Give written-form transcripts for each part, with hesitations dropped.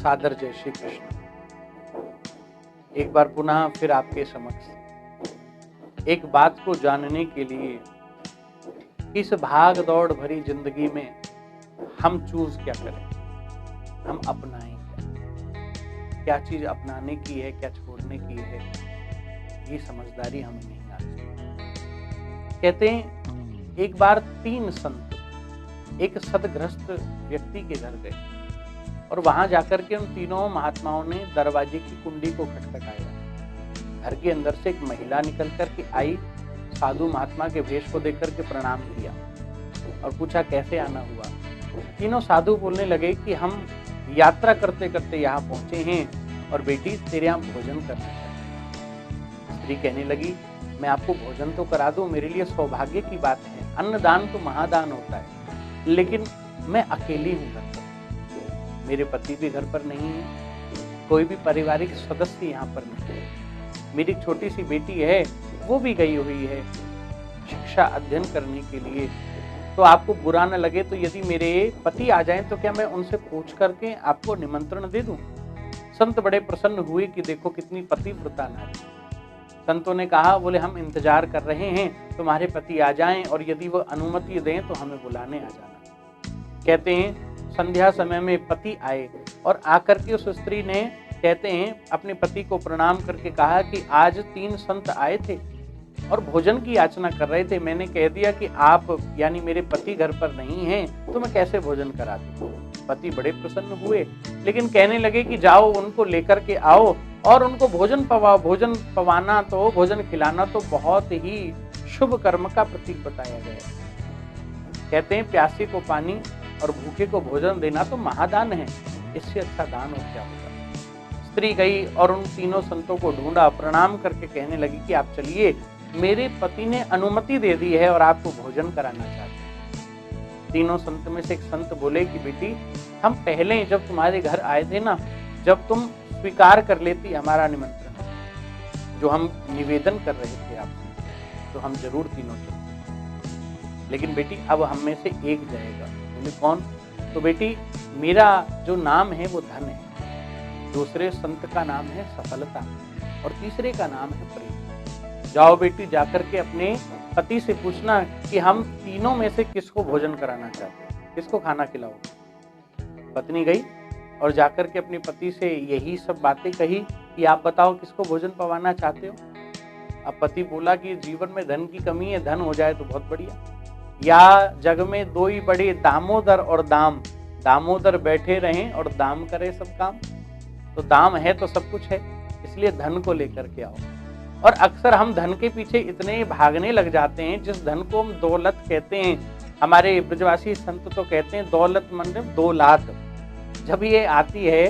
सादर जय श्री कृष्ण। एक बार पुनः फिर आपके समक्ष एक बात को जानने के लिए, इस भाग दौड़ भरी जिंदगी में हम चूज क्या करें, हम अपनाएं क्या चीज अपनाने की है, क्या छोड़ने की है, ये समझदारी हमें नहीं आती। कहते हैं एक बार 3 संत एक सदगृहस्थ व्यक्ति के घर गए और वहां जाकर के उन तीनों महात्माओं ने दरवाजे की कुंडी को खटखटाया। घर के अंदर से एक महिला निकल कर के आई, साधु महात्मा के वेश को देख करके प्रणाम किया और पूछा कैसे आना हुआ। तीनों साधु बोलने लगे कि हम यात्रा करते करते यहाँ पहुंचे हैं और बेटी तेरे यहाँ भोजन करना चाहते। स्त्री कहने लगी मैं आपको भोजन तो करा दूं, मेरे लिए सौभाग्य की बात है, अन्नदान तो महादान होता है, लेकिन मैं अकेली हूँ घर पर, मेरे पति भी घर पर नहीं है, कोई भी पारिवारिक सदस्य यहाँ पर नहीं है, मेरी छोटी सी बेटी है वो भी गई हुई है शिक्षा अध्ययन करने के लिए। तो आपको बुरा न लगे तो यदि मेरे पति आ जाएं तो क्या मैं उनसे पूछ करके आपको निमंत्रण दे दूं। संत बड़े प्रसन्न हुए कि देखो कितनी पतिव्रता नारी। संतों ने कहा बोले हम इंतजार कर रहे हैं, तुम्हारे पति आ जाएं और यदि वो अनुमति दें तो हमें बुलाने आ जाना। कहते हैं संध्या समय में पति आए और आकर के उस स्त्री ने कहते हैं अपने पति को प्रणाम करके कहा कि आज 3 संत आए थे और भोजन की याचना कर रहे थे, मैंने कह दिया कि आप यानी मेरे पति घर पर नहीं हैं तो मैं कैसे भोजन करा दूं। पति बड़े प्रसन्न हुए लेकिन कहने लगे कि जाओ उनको लेकर के आओ और उनको भोजन पवाओ। भोजन पवाना तो भोजन खिलाना तो बहुत ही शुभ कर्म का प्रतीक बताया गया। कहते हैं प्यासे को पानी और भूखे को भोजन देना तो महादान है, इससे अच्छा दान और क्या होगा। स्त्री गई और उन तीनों संतों को ढूंढा, प्रणाम करके कहने लगी कि आप चलिए, मेरे पति ने अनुमति दे दी है और आपको भोजन कराना चाहते हैं। तीनों संत में से एक संत बोले कि बेटी हम पहले जब तुम्हारे घर आए थे ना, जब तुम स्वीकार कर लेती हमारा निमंत्रण जो हम निवेदन कर रहे थे आपसे, तो हम जरूर तीनों चलते, लेकिन बेटी अब हम में से एक जाएगा। बोले कौन? तो बेटी मेरा जो नाम है वो धन है, दूसरे संत का नाम है सफलता और तीसरे का नाम है प्रेम। जाओ बेटी जाकर के अपने पति से पूछना कि हम तीनों में से किसको भोजन कराना चाहते हैं, किसको खाना खिलाओगे। पत्नी गई और जाकर के अपने पति से यही सब बातें कही कि आप बताओ किसको भोजन पवाना चाहते हो। अब पति बोला कि जीवन में धन की कमी है, धन हो जाए तो बहुत बढ़िया। या जग में 2 ही बड़े दामोदर और दाम, दामोदर बैठे रहें और दाम करे सब काम। तो दाम है तो सब कुछ है, इसलिए धन को लेकर के आओ। और अक्सर हम धन के पीछे इतने भागने लग जाते हैं, जिस धन को हम दौलत कहते हैं, हमारे ब्रजवासी संत तो कहते हैं दौलत मतलब 2 लात। जब ये आती है,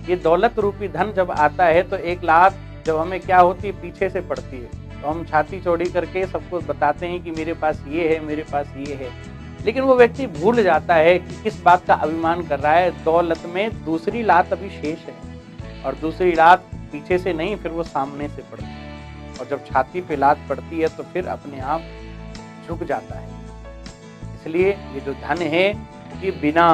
ये दौलत रूपी धन जब आता है तो 1 लात जब हमें क्या होती है पीछे से पड़ती है, तो हम छाती चौड़ी करके सबको बताते हैं कि मेरे पास ये है, मेरे पास ये है। लेकिन वो व्यक्ति भूल जाता है कि किस बात का अभिमान कर रहा है। दौलत में दूसरी लात अभी शेष है और दूसरी लात पीछे से नहीं, फिर वो सामने से पड़ती है और जब छाती पे लात पड़ती है तो फिर अपने आप झुक जाता है। इसलिए ये जो धन है ये बिना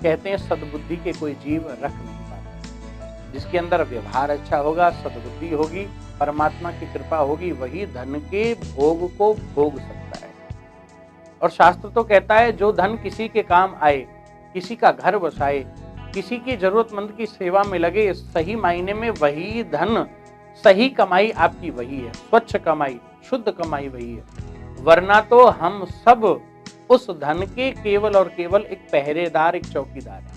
कहते हैं सद्बुद्धि के कोई जीव रख नहीं पाता। जिसके अंदर व्यवहार अच्छा होगा, सद्बुद्धि होगी, परमात्मा की कृपा होगी, वही धन के भोग को भोग सकता है। और शास्त्र तो कहता है जो धन किसी के काम आए, किसी का घर बसाए, किसी की जरूरतमंद की सेवा में लगे, सही मायने में वही धन, सही कमाई आपकी वही है, स्वच्छ कमाई, शुद्ध कमाई वही है। वरना तो हम सब उस धन के केवल और केवल एक पहरेदार, एक चौकीदार है।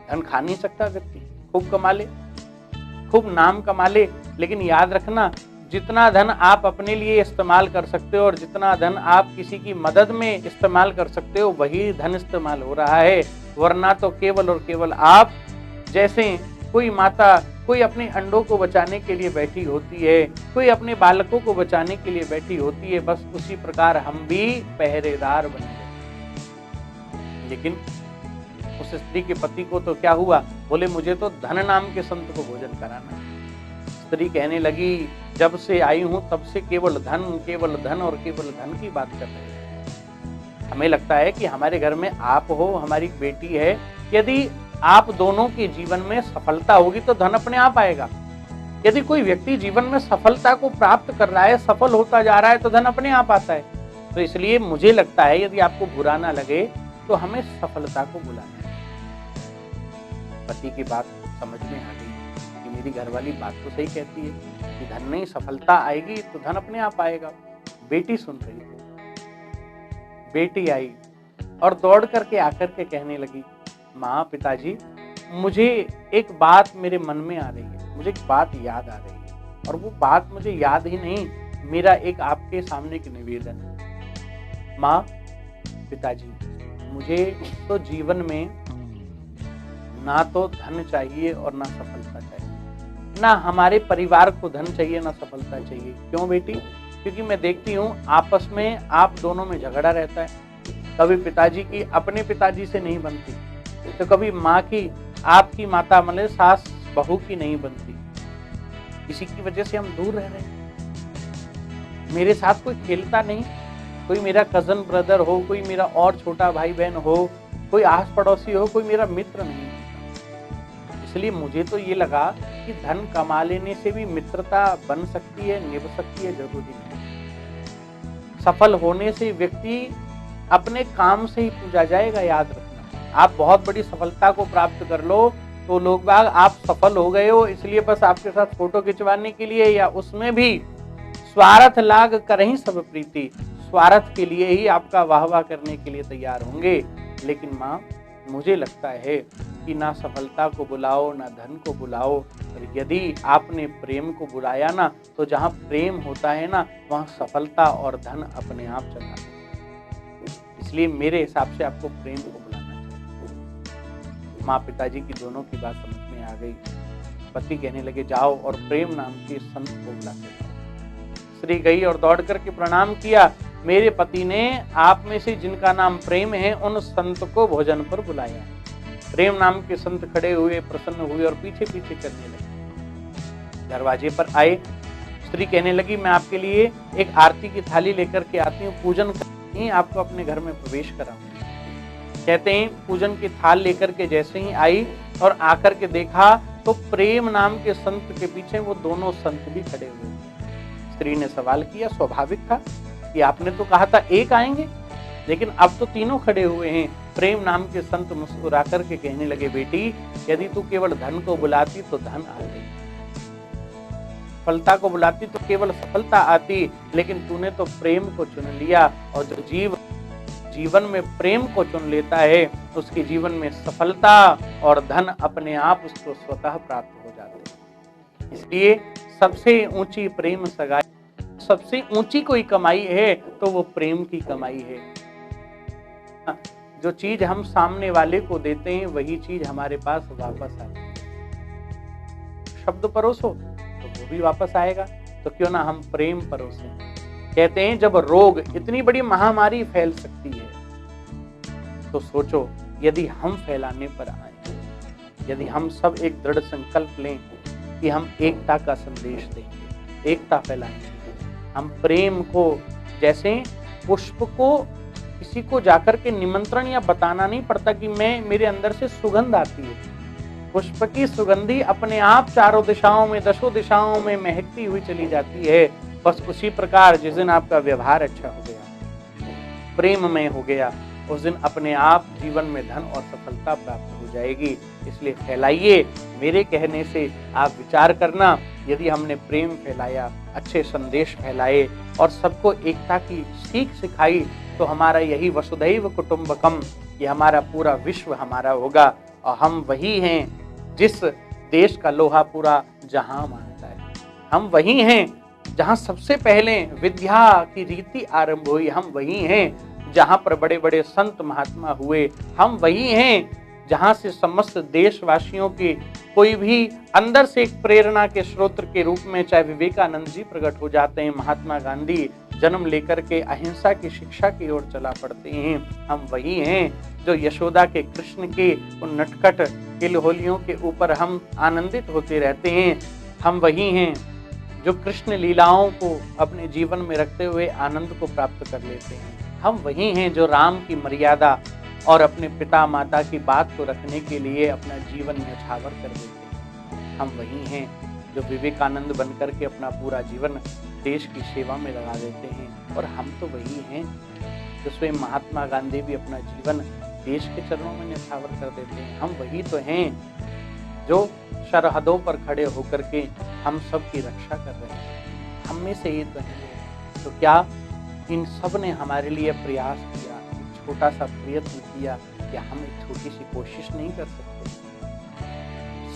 धन खा नहीं सकता व्यक्ति, खूब कमा ले, खूब नाम कमा ले, लेकिन याद रखना जितना धन आप अपने लिए इस्तेमाल कर सकते हो और जितना धन आप किसी की मदद में इस्तेमाल कर सकते हो वही धन इस्तेमाल हो रहा है। वरना तो केवल और केवल आप जैसे कोई माता कोई अपने अंडों को बचाने के लिए बैठी होती है, कोई अपने बालकों को बचाने के लिए बैठी होती है, बस उसी प्रकार हम भी पहरेदार बन गए। लेकिन उस स्त्री के पति को तो क्या हुआ, बोले मुझे तो धन नाम के संत को भोजन कराना है। स्त्री कहने लगी जब से आई हूं तब से केवल धन और केवल धन की बात कर रहे हैं। हमें लगता है कि हमारे घर में आप हो, हमारी बेटी है, यदि आप दोनों के जीवन में सफलता होगी तो धन अपने आप आएगा। यदि कोई व्यक्ति जीवन में सफलता को प्राप्त कर रहा है, सफल होता जा रहा है, तो धन अपने आप आता है। तो इसलिए मुझे लगता है यदि आपको बुरा ना लगे तो हमें सफलता को बुलाना है। पति की बात समझ में आ गई कि मेरी घरवाली बात तो सही कहती है कि धन नहीं, सफलता आएगी तो धन अपने आप आएगा। बेटी सुन रही थी, बेटी आई और दौड़ करके आकर के कहने लगी, माँ, पिताजी, मुझे एक बात मेरे मन में आ रही है, मुझे एक बात याद आ रही है, और वो बात मुझे याद ही नहीं, मेरा एक आपके सामने एक निवेदन है। माँ, पिताजी, मुझे तो जीवन में ना तो धन चाहिए और ना सफलता चाहिए, ना हमारे परिवार को धन चाहिए ना सफलता चाहिए। क्यों बेटी? क्योंकि मैं देखती हूँ आपस में आप दोनों में झगड़ा रहता है। कभी पिताजी की अपने पिताजी से नहीं बनती, तो कभी माँ की आपकी माता मतलब सास बहू की नहीं बनती। इसी की वजह से हम दूर रह रहे हैं। मेरे साथ कोई खेलता नहीं, कोई मेरा कजन ब्रदर हो, कोई मेरा और छोटा भाई बहन हो, कोई आस पड़ोसी हो, कोई मेरा मित्र नहीं। इसलिए मुझे तो ये लगा कि धन कमा लेने से भी मित्रता बन सकती है, निभ सकती है, जरूरी नहीं। सफल होने से व्यक्ति अपने काम से ही पूजा जाएगा, याद रखना। आप बहुत बड़ी सफलता को प्राप्त कर लो तो लोग बाग आप सफल हो गए हो इसलिए बस आपके साथ फोटो खिंचवाने के लिए, या उसमें भी स्वार्थ लाग कर ही सब प्रीति, स्वार्थ के लिए ही आपका वाह वाह करने के लिए तैयार होंगे। लेकिन माँ, मुझे लगता है कि ना सफलता को बुलाओ ना धन को बुलाओ, और यदि आपने प्रेम को बुलाया ना, तो जहाँ प्रेम होता है ना वहाँ सफलता और धन अपने आप चला जाता है। इसलिए मेरे हिसाब से आपको प्रेम को बुलाना चाहिए। माँ पिताजी की दोनों की बात समझ में आ गई। पति कहने लगे, जाओ और प्रेम नाम के संत को बुलाते जाओ। स्त्री गई और दौड़ करके प्रणाम किया, मेरे पति ने आप में से जिनका नाम प्रेम है उन संत को भोजन पर बुलाया। प्रेम नाम के संत खड़े हुए, प्रसन्न हुए और पीछे पीछे चलने लगे। दरवाजे पर आए, स्त्री कहने लगी, मैं आपके लिए एक आरती की थाली लेकर के आती हूँ, पूजन करके आपको अपने घर में प्रवेश कराऊंगी। कहते हैं पूजन की थाल लेकर के जैसे ही आई और आकर के देखा तो प्रेम नाम के संत के पीछे वो दोनों संत भी खड़े हुए। स्त्री ने सवाल किया, स्वाभाविक था कि आपने तो कहा था एक आएंगे, लेकिन अब तो तीनों खड़े हुए हैं। प्रेम नाम के संत मुस्कुरा करके कहने लगे, बेटी, यदि तू केवल धन को बुलाती तो धन आ गई, सफलता को बुलाती तो केवल सफलता आती, लेकिन तूने तो प्रेम को चुन लिया, और जो जीवन में प्रेम को चुन लेता है उसके जीवन में सफलता और धन अपने आप उसको स्वतः प्राप्त हो जाते हैं। इसलिए सबसे ऊंची प्रेम सगाई, सबसे ऊंची कोई कमाई है तो वो प्रेम की कमाई है। जो चीज हम सामने वाले को देते हैं वही चीज हमारे पास वापस आती है। शब्द परोसो तो वो भी वापस आएगा, तो क्यों ना हम प्रेम परोसें। कहते हैं जब रोग इतनी बड़ी महामारी फैल सकती है तो सोचो यदि हम फैलाने पर आए, यदि हम सब एक दृढ़ संकल्प लें कि हम एकता का संदेश देंगे, एकता फैलाएंगे, हम प्रेम को, जैसे पुष्प को किसी को जाकर के निमंत्रण या बताना नहीं पड़ता कि मेरे अंदर से सुगंध आती है, पुष्प की सुगंधी अपने आप चारों दिशाओं में, दसों दिशाओं में महकती हुई चली जाती है। बस उसी प्रकार जिस दिन आपका व्यवहार अच्छा हो गया, प्रेममय हो गया, उस दिन अपने आप जीवन में धन और सफलता प्राप्त हो जाएगी। इसलिए फैलाइए, मेरे कहने से आप विचार करना, यदि हमने प्रेम फैलाया, अच्छे संदेश फैलाए और सबको एकता की सीख सिखाई, तो हमारा यही वसुधैव कुटुंबकम, ये हमारा पूरा विश्व हमारा होगा, और हम वही हैं जिस देश का लोहा पूरा जहां मानता है। हम वही हैं जहां सबसे पहले विद्या की रीति आरंभ हुई, हम वही हैं जहां पर बड़े बड़े संत महात्मा हुए, हम वही हैं जहां से समस्त देशवासियों के कोई भी अंदर से एक प्रेरणा के स्रोत के रूप में चाहे विवेकानंद जी प्रकट हो जाते हैं, महात्मा गांधी जन्म लेकर के अहिंसा की शिक्षा की ओर चला पड़ते हैं। हम वही हैं जो यशोदा के कृष्ण के उन नटखट किलहोलियों के ऊपर हम आनंदित होते रहते हैं। हम वही हैं जो कृष्ण लीलाओं को अपने जीवन में रखते हुए आनंद को प्राप्त कर लेते हैं। हम वही हैं जो राम की मर्यादा और अपने पिता माता की बात को रखने के लिए अपना जीवन न्यौछावर कर देते हैं। हम वही हैं जो विवेकानंद बनकर के अपना पूरा जीवन देश की सेवा में लगा देते हैं। और हम तो वही हैं जो स्वयं महात्मा गांधी भी अपना जीवन देश के चरणों में न्यौछावर कर देते हैं। हम वही तो हैं जो सरहदों पर खड़े होकर के हम सब की रक्षा कर रहे हैं। हम में से ही तो हैं। तो क्या इन सब ने हमारे लिए प्रयास किया, एक छोटा सा प्रयत्न किया, क्या हम एक छोटी सी कोशिश नहीं कर सकते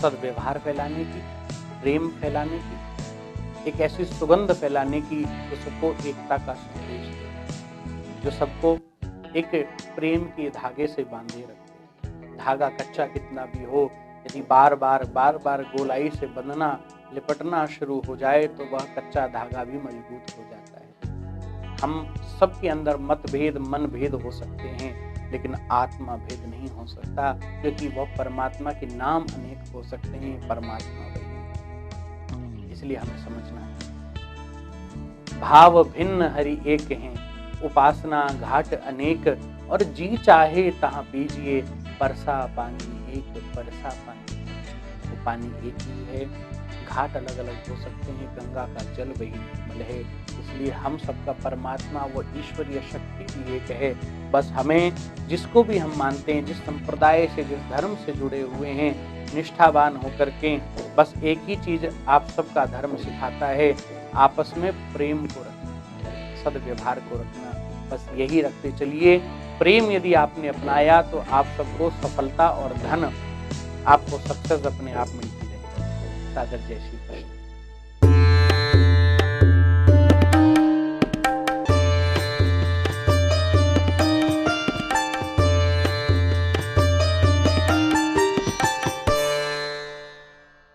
सद्व्यवहार फैलाने की, प्रेम फैलाने की, एक ऐसी सुगंध फैलाने की जो सबको एकता का संदेश दे, जो सबको एक प्रेम के धागे से बांधे रखे। धागा कच्चा कितना भी हो, यदि बार बार गोलाई से बंधना लिपटना शुरू हो जाए तो वह कच्चा धागा भी मजबूत हो जाता है। हम सबके अंदर मतभेद मनभेद हो सकते हैं, लेकिन आत्मा भेद नहीं हो सकता, क्योंकि वह परमात्मा के नाम अनेक हो सकते हैं, परमात्मा वही। इसलिए हमें समझना है भाव भिन्न हरि एक हैं, उपासना घाट अनेक, और जी चाहे तहाँ बीजिए, परसा पानी एक परसा पानी। वो पानी एक ही है, घाट अलग अलग हो सकते हैं, गंगा का जल वही निर्मल है। इसलिए हम सबका परमात्मा वो ईश्वरीय शक्ति भी एक है। बस हमें जिसको भी हम मानते हैं, जिस संप्रदाय से जिस धर्म से जुड़े हुए हैं, निष्ठावान होकर के बस एक ही चीज आप सबका धर्म सिखाता है, आपस में प्रेम को रखना, सद्व्यवहार को रखना। बस यही रखते चलिए। प्रेम यदि आपने अपनाया तो आप सबको सफलता और धन, आपको सक्सेस अपने आप मिलती रहेगी। सादर जय श्री कृष्ण।